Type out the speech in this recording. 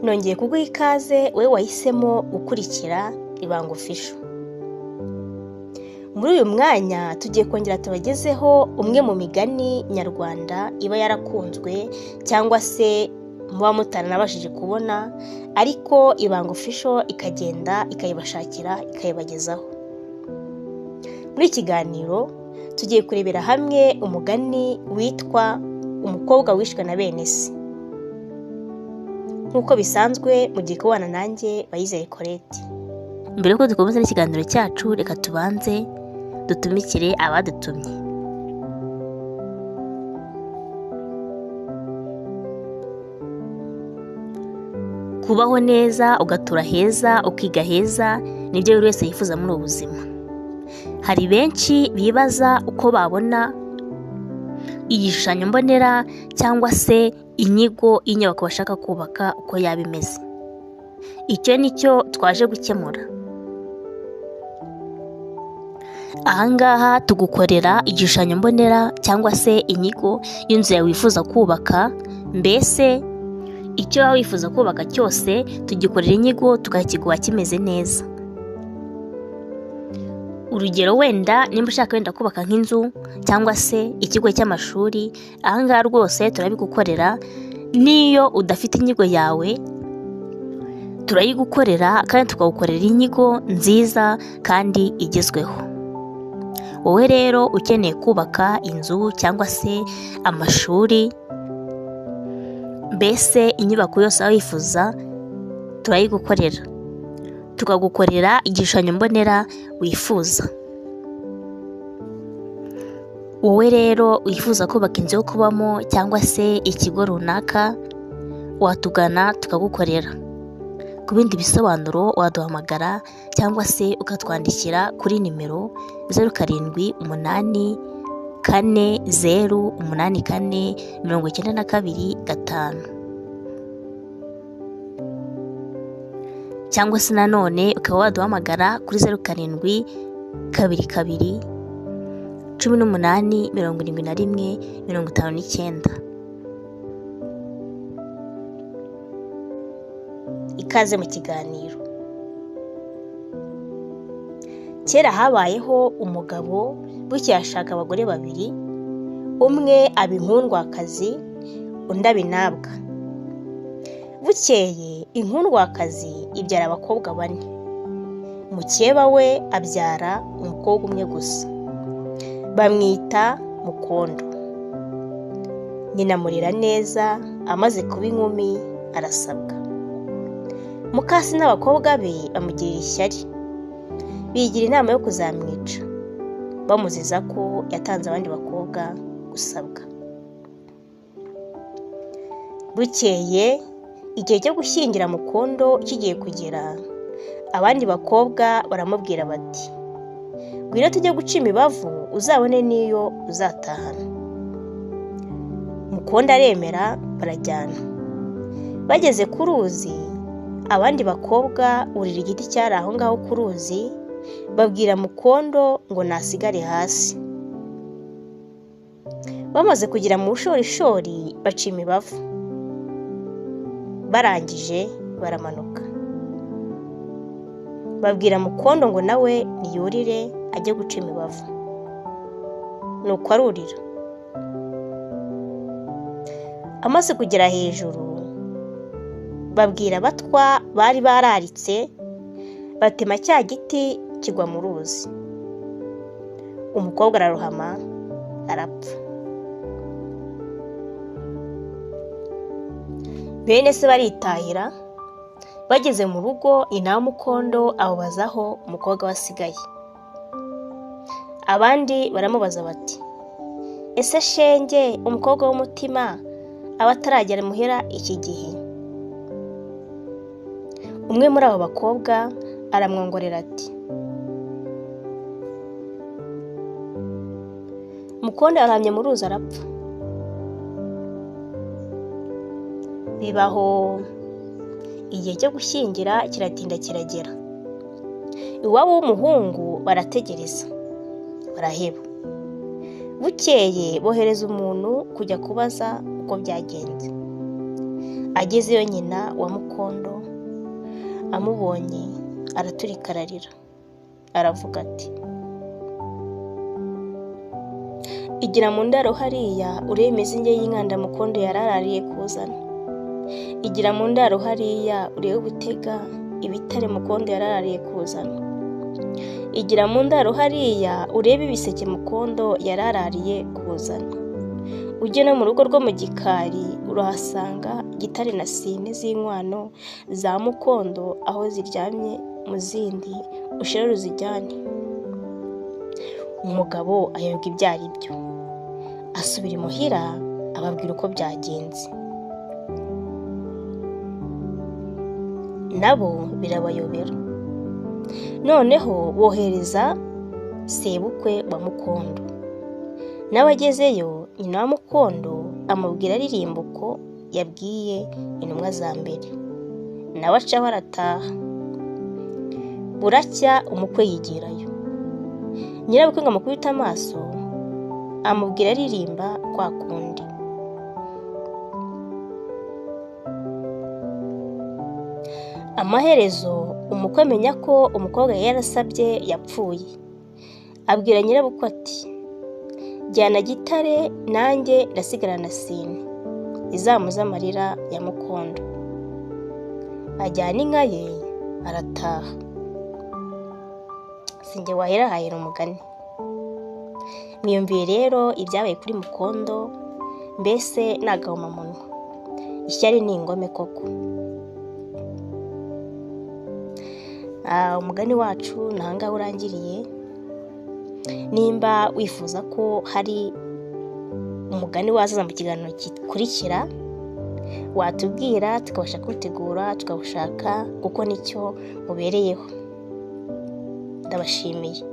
Nongeye kuguha ikaze wowe wahisemo gukurikira Ibanga Official. Muri uyu mwanya tugiye kongera tubagezeho umwe mu migani nyarwanda iba yarakunzwe cyangwa se muba mutaranabashije kubona, ariko Ibanga Official ikagenda ikayibashakira ikayibagezaho. Muri iki kiganiro tugiye kurebera hamwe umugani witwa umukobwa wishwe na bene se. Nk'uko bisanzwe mugiye kubana nanjye Bayizeye Colette. Mbere yuko dukomeza n'ikiganiro cyacu, reka tubanze dutumikire abadutumye. Kubaho neza, ugatura heza, ukiga heza, nibyo buri wese yifuza muri ubu buzima. Hari benshi bibaza uko babona igishushanyo mbonera cyangwa se inyigo y'inyubako bashaka kubaka uko yaba imeze. Icyo nicyo twaje gukemura. Ahangaha tugukorera igishushanyo mbonera cyangwa se inyigo y'inzu yawe wifuza kubaka. Mbese icyo waba wifuza kubaka cyose tugikorera inyigo tukakiguha kimeze neza. Urugero, wenda nimba ushaka wenda kubaka nk'inzu cyangwa se ikigo cy'amashuri, ahangaha rwose turabigukorera. Niyo udafite inyigo yawe turayigukorera kandi tukagukorera inyigo nziza kandi igezweho. Wowe rero ukeneye kubaka inzu cyangwa se amashuri, mbese inyubako yose waba wifuza turayigukorera, tukagukorera igishushanyo mbonera wifuza. Wowe rero wifuza kubaka inzu yo kubamo cyangwa se ikigo runaka, watugana tukagukorera. Ku bindi bisobanuro waduhamagara cyangwa se ukatwandikira kuri nimero 0784084925, cyangwa se nanone ukaba waduhamagara kuri 0722187159. Ikaze mu kiganiro. Kera habayeho umugabo bucye yashaka abagore babiri, umwe aba inkundwakazi, undi aba intabwa. Bukeye inkundwakazi ibyara abakobwa 4, mukeba we abyara umukobwa umwe gusa, bamwita Mukondo. Nyina amurera neza, amaze kuba inkumi arasabwa. Mukasi n'abakobwa be bamugirira ishyari, bigira inama yo kuzamwica, bamuziza ko yatanze abandi bakobwa gusabwa. Bukeye igihe cyo gushyingira Mukondo kigiye kugera, abandi bakobwa baramubwira bati, ngwino tujye guca imibavu uzabone n'iyo uzatahana. Mukondo aremera, barajyana. Bageze ku ruzi, abandi bakobwa burira igiti cyari aho ngaho ku ruzi, babwira Mukondo ngo nasigare hasi. Bamaze kugera mu bushorishori baca imibavu, barangije baramanuka. Babwira Mukondo ngo nawe niyurire ajye guca imibavu. Nuko arurira. Amaze kugera hejuru, babwira abatwa bari bararitse, batema cya giti kigwa mu ruzi. Umukobwa ararohama arapfa. Bene se baritahira. Bageze mu rugo, nyina wa Mukondo ababazaho umukobwa wasigaye. Abandi baramubaza bati, ese shenge umukobwa w'umutima aba ataragera muhera iki gihe? Umwe muri abo bakobwa aramwongorera ati, Mukondo yaramye mu ruzi arapfa. Bibaho. Igihe cyo gushyingira kiratinda kiragera. Iwabo w'umuhungu barategereza, baraheba. Bukeye bohereza umuntu kujya kubaza uko byagenze. agezeyo nyina wa Mukondo amubonye araturika ararira, aravuga ati igira mu ndaro hariya urebe imizinge y'inkanda Mukondo yararariye kuzana, igira mu ndaro hariya urebe ubutega ibitare Mukondo yararariye kuzana, igira mu ndaro hariya urebe ibiseke Mukondo yararariye kuzana, ujye no mu rugo rwo mu gikari urahasanga gitare na sine z'inkwano za Mukondo aho ziryamye mu zindi ushire uzijyane. Umugabo ayoberwa ibyo ari byo, asubira imuhira ababwira uko byagenze, nabo birabayobera. Noneho bohereza sebukwe wa Mukondo, nawe agezeyo nyina wa Mukondo amubwira aririmba uko yabwiye intumwa za mbere, nawe acaho arataha. Buracya umukwe yigirayo, nyirabukwe ngo amukubite amaso amubwira aririmba kwa kundi. Amaherezo umukwe amenya ko umukobwa yari yarasabye yapfuye, abwira nyirabukwe ati jyana gitare nanjye ndasigara na sine izamuza amarira ya Mukondo. Ajyana inka ye arataha. Sinjye wahera umugani. Mwiyumviye rero ibyabaye kuri Mukondo, mbese ni agahomamunwa, ishyari ni ingome koko. Umugani wacu ni ahangaha urangiriye. Nimba wifuza ko hari umugani wazaza mu kiganiro gikurikira, watubwira tukabasha kuwutegura tukawushaka kuko nicyo mubereyeho. Ndabashimiye.